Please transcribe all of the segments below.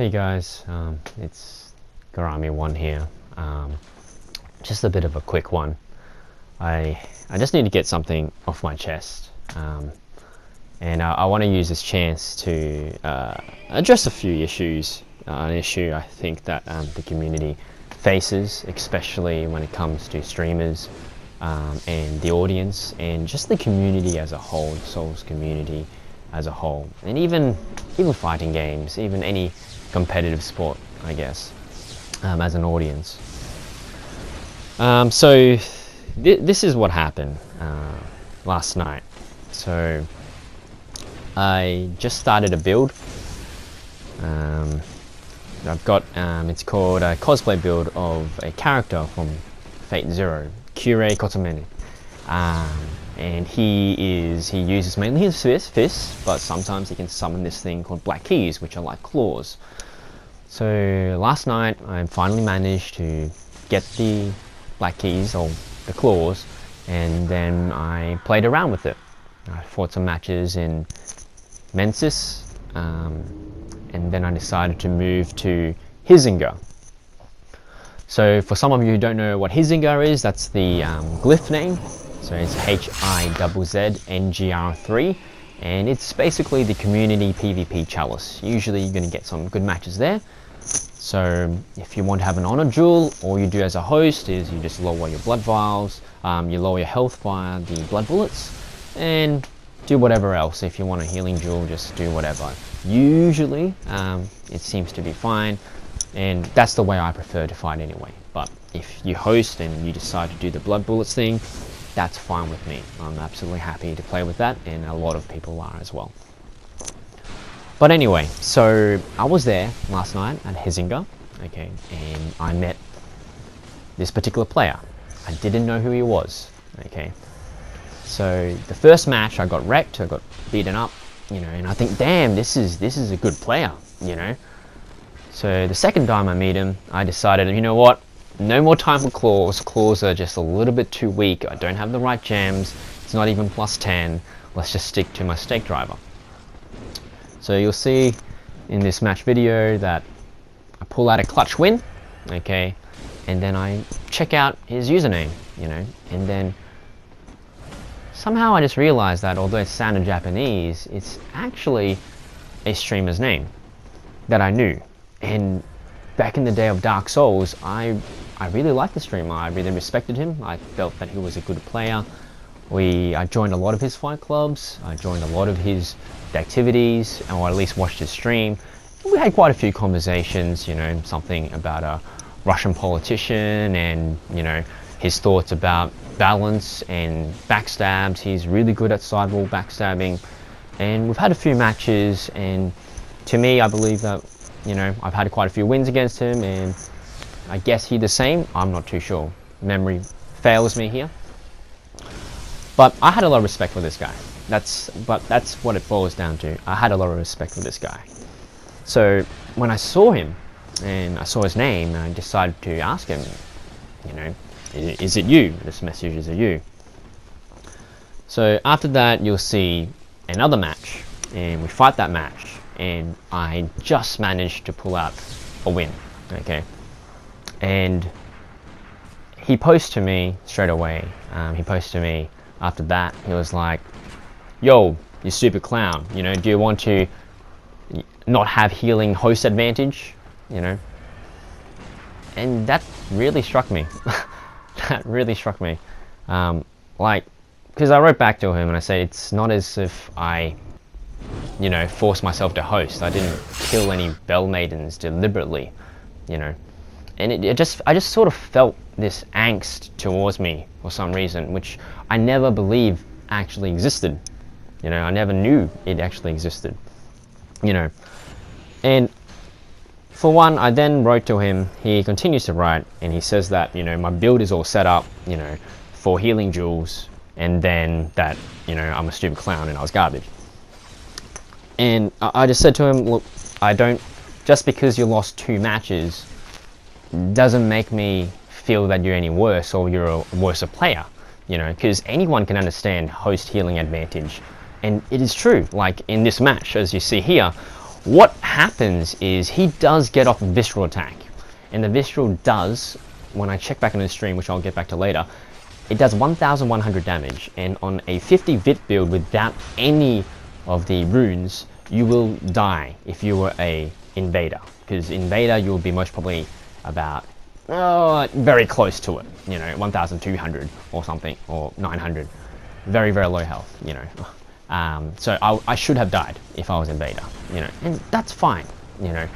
Hey guys, it's Garami1 here. Just a bit of a quick one. I just need to get something off my chest, and I want to use this chance to address a few issues. An issue I think that the community faces, especially when it comes to streamers and the audience, and just the community as a whole, the Souls community as a whole, and even fighting games, even any competitive sport, I guess, as an audience. So this is what happened last night. So I just started a build. I've got it's called a cosplay build of a character from Fate Zero, Kirei Kotomene. And he uses mainly his fists, but sometimes he can summon this thing called black keys, which are like claws. So last night I finally managed to get the black keys, or the claws, and then I played around with it. I fought some matches in Mensis, and then I decided to move to Hizinga. So for some of you who don't know what Hizinga is, that's the glyph name. So it's HIZZNGR3, and it's basically the community PvP chalice. Usually you're going to get some good matches there. So if you want to have an honor duel, all you do as a host is you just lower your blood vials, you lower your health via the blood bullets, and do whatever else. If you want a healing duel, just do whatever. Usually it seems to be fine, and that's the way I prefer to fight anyway. But if you host and you decide to do the blood bullets thing, that's fine with me. I'm absolutely happy to play with that, and a lot of people are as well. But anyway, so I was there last night at Hizinga, okay, and I met this particular player. I didn't know who he was, okay. So the first match I got wrecked, I got beaten up, you know, and I think, damn, this is a good player, you know. So the second time I meet him, I decided, you know what? No more time for claws. Claws are just a little bit too weak. I don't have the right gems. It's not even +10. Let's just stick to my stake driver. So you'll see in this match video that I pull out a clutch win, okay, and then I check out his username, you know, and then somehow I just realized that although it sounded Japanese, it's actually a streamer's name that I knew. And back in the day of Dark Souls, I really liked the streamer. I really respected him. I felt that he was a good player. I joined a lot of his fight clubs. I joined a lot of his activities, or at least watched his stream. We had quite a few conversations, you know, something about a Russian politician, and, you know, his thoughts about balance and backstabs. He's really good at sidewall backstabbing, and we've had a few matches, and to me, I believe that, you know, I've had quite a few wins against him, and I guess he the same. I'm not too sure. Memory fails me here. But I had a lot of respect for this guy. That's what it boils down to. I had a lot of respect for this guy. So when I saw him and I saw his name, I decided to ask him, you know, is it you? This message, is it you? So after that, you'll see another match, and we fight that match, and I just managed to pull out a win, okay? And he posted to me straight away. He posted to me after that. He was like, yo, you stupid clown, you know, do you want to not have healing host advantage, you know? And that really struck me. That really struck me. Like, because I wrote back to him and I said, it's not as if I, you know, forced myself to host. I didn't kill any bell maidens deliberately, you know. And I just sort of felt this angst towards me for some reason, which I never believed actually existed. You know, I never knew it actually existed, you know. And for one, I then wrote to him. He continues to write, and he says that, you know, my build is all set up, you know, for healing jewels, and then that, you know, I'm a stupid clown and I was garbage. And I just said to him, look, just because you lost 2 matches doesn't make me feel that you're any worse or you're a worse player, you know, because anyone can understand host healing advantage. And it is true, like in this match, as you see here, what happens is he does get off a visceral attack, and the visceral does, when I check back into the stream, which I'll get back to later, it does 1100 damage, and on a 50 vit build without any of the runes, you will die if you were a invader, because invader you'll be most probably about very close to it, you know, 1200 or something, or 900, very low health, you know. So I should have died if I was invader, you know, and that's fine, you know.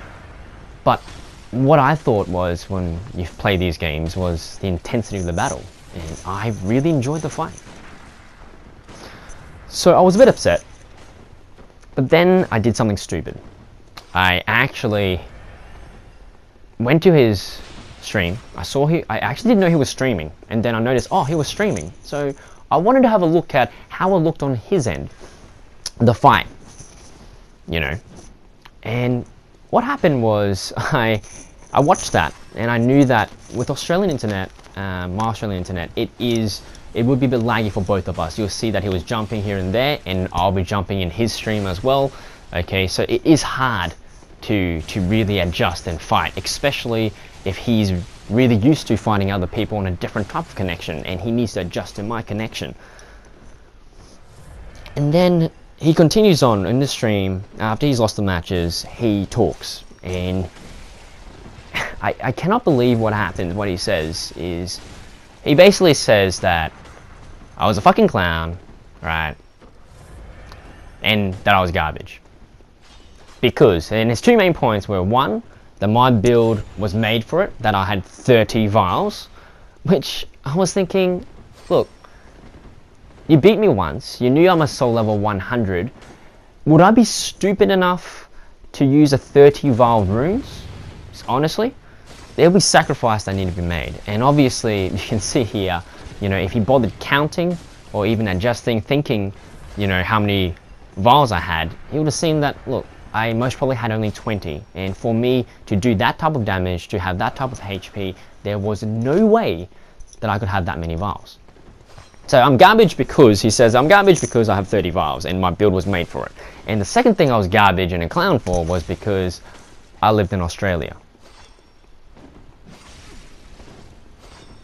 But what I thought was, when you play these games, was the intensity of the battle, and I really enjoyed the fight. So I was a bit upset, but then I did something stupid. I actually went to his stream. I actually didn't know he was streaming, and then I noticed, oh, he was streaming. So I wanted to have a look at how it looked on his end, the fight, you know. And what happened was, I watched that, and I knew that with Australian internet, my Australian internet, it would be a bit laggy for both of us. You'll see that he was jumping here and there, and I'll be jumping in his stream as well. Okay, so it is hard to really adjust and fight, especially if he's really used to finding other people on a different type of connection, and he needs to adjust to my connection. And then he continues on in the stream. After he's lost the matches, he talks, and I cannot believe what happens. What he says is, he basically says that I was a fucking clown, right, and that I was garbage. Because, and his two main points were, one, that my build was made for it, that I had 30 vials, which I was thinking, look, you beat me once, you knew I'm a soul level 100, would I be stupid enough to use a 30 vial runes? Honestly, there'll be sacrifice that need to be made. And obviously, you can see here, you know, if he bothered counting or even adjusting, thinking, you know, how many vials I had, he would have seen that, look, I most probably had only 20, and for me to do that type of damage, to have that type of HP, there was no way that I could have that many vials. So I'm garbage because, he says, I'm garbage because I have 30 vials and my build was made for it. And the second thing I was garbage and a clown for was because I lived in Australia.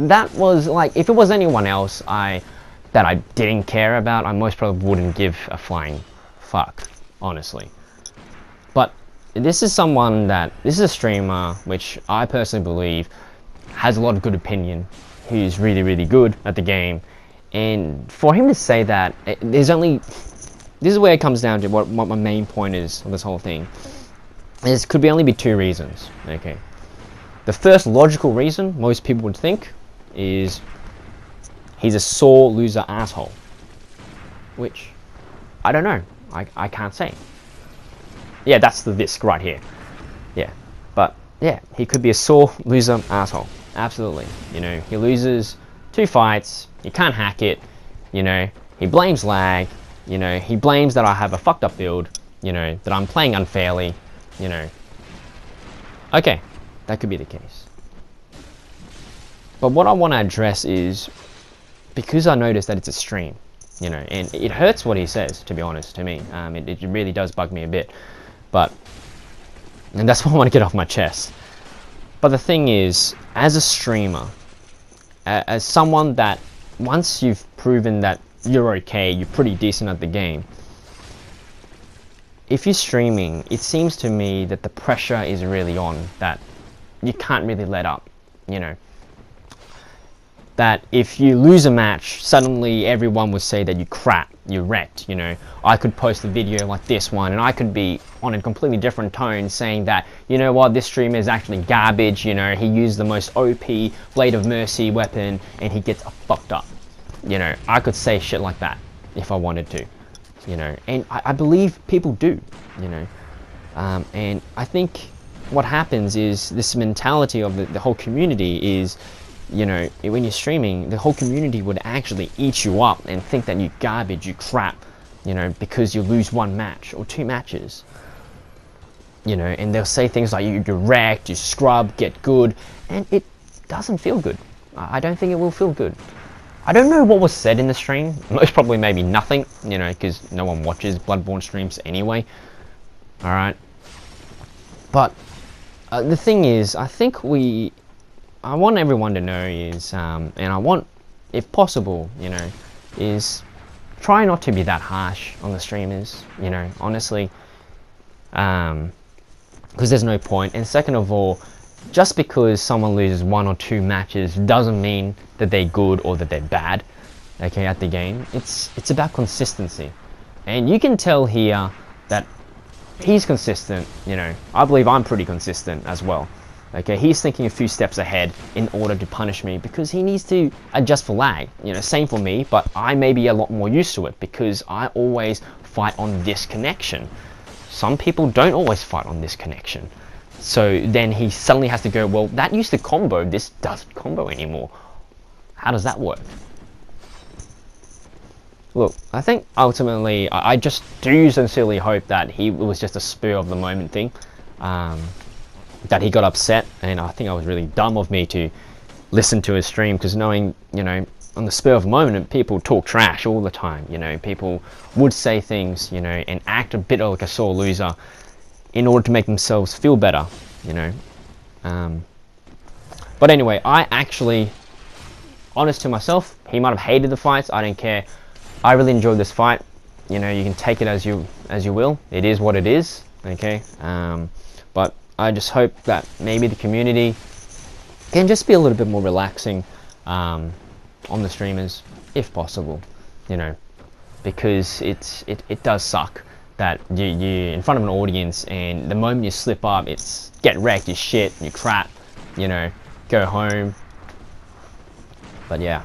That was like, if it was anyone else that I didn't care about, I most probably wouldn't give a flying fuck, honestly. But this is someone this is a streamer which I personally believe has a lot of good opinion, who's really good at the game, and for him to say that, this is where it comes down to what my main point is of this whole thing. Could only be two reasons, okay? The first logical reason most people would think is he's a sore loser asshole, which I don't know, I can't say. Yeah, that's the Visk right here. Yeah, but yeah, he could be a sore loser asshole. Absolutely. You know, he loses 2 fights, he can't hack it, you know, he blames lag, you know, he blames that I have a fucked up build, you know, that I'm playing unfairly, you know. Okay, that could be the case. But what I want to address is, because I noticed that it's a stream, you know, and it hurts what he says, to be honest, to me. It really does bug me a bit. And that's what I want to get off my chest. But the thing is, as a streamer, as someone that, once you've proven that you're okay, you're pretty decent at the game, if you're streaming, it seems to me that the pressure is really on, that you can't really let up, you know. That if you lose a match, suddenly everyone would say that you crap, you're wrecked, you know. I could post a video like this one, and I could be on a completely different tone saying that, you know what, this streamer is actually garbage, you know, he used the most OP Blade of Mercy weapon, and he gets fucked up. You know, I could say shit like that if I wanted to, you know, and I believe people do, you know. And I think what happens is this mentality of the whole community is, you know, when you're streaming, the whole community would actually eat you up and think that you're garbage, you crap, you know, because you lose 1 match or 2 matches. You know, and they'll say things like, you're wrecked, you scrub, get good, and it doesn't feel good. I don't think it will feel good. I don't know what was said in the stream, most probably maybe nothing, you know, because no one watches Bloodborne streams anyway, alright? But the thing is, I want everyone to know is, and I want, if possible, you know, is try not to be that harsh on the streamers, you know, honestly, because there's no point. And second of all, just because someone loses 1 or 2 matches doesn't mean that they're good or that they're bad, okay, at the game. It's about consistency. And you can tell here that he's consistent, you know. I believe I'm pretty consistent as well. Okay, he's thinking a few steps ahead in order to punish me because he needs to adjust for lag. You know, same for me, but I may be a lot more used to it because I always fight on this connection. Some people don't always fight on this connection. So then he suddenly has to go, well, that used to combo, this doesn't combo anymore. How does that work? Look, I think ultimately, I just do sincerely hope that it was just a spur of the moment thing. That he got upset, and I think I was really dumb of me to listen to his stream, because knowing, you know, on the spur of the moment, people talk trash all the time, you know, people would say things, you know, and act a bit like a sore loser in order to make themselves feel better, you know. But anyway, I actually, honest to myself, he might have hated the fights, I don't care. I really enjoyed this fight. You know, you can take it as you will. It is what it is, okay? But I just hope that maybe the community can just be a little bit more relaxing on the streamers, if possible, you know, because it does suck that you're in front of an audience and the moment you slip up, it's get wrecked, you shit, you crap, you know, go home. But yeah,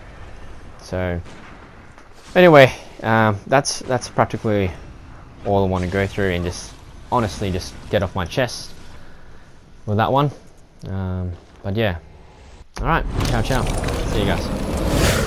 so anyway, that's practically all I want to go through and just honestly just get off my chest with that one. But yeah, alright, ciao ciao, see you guys.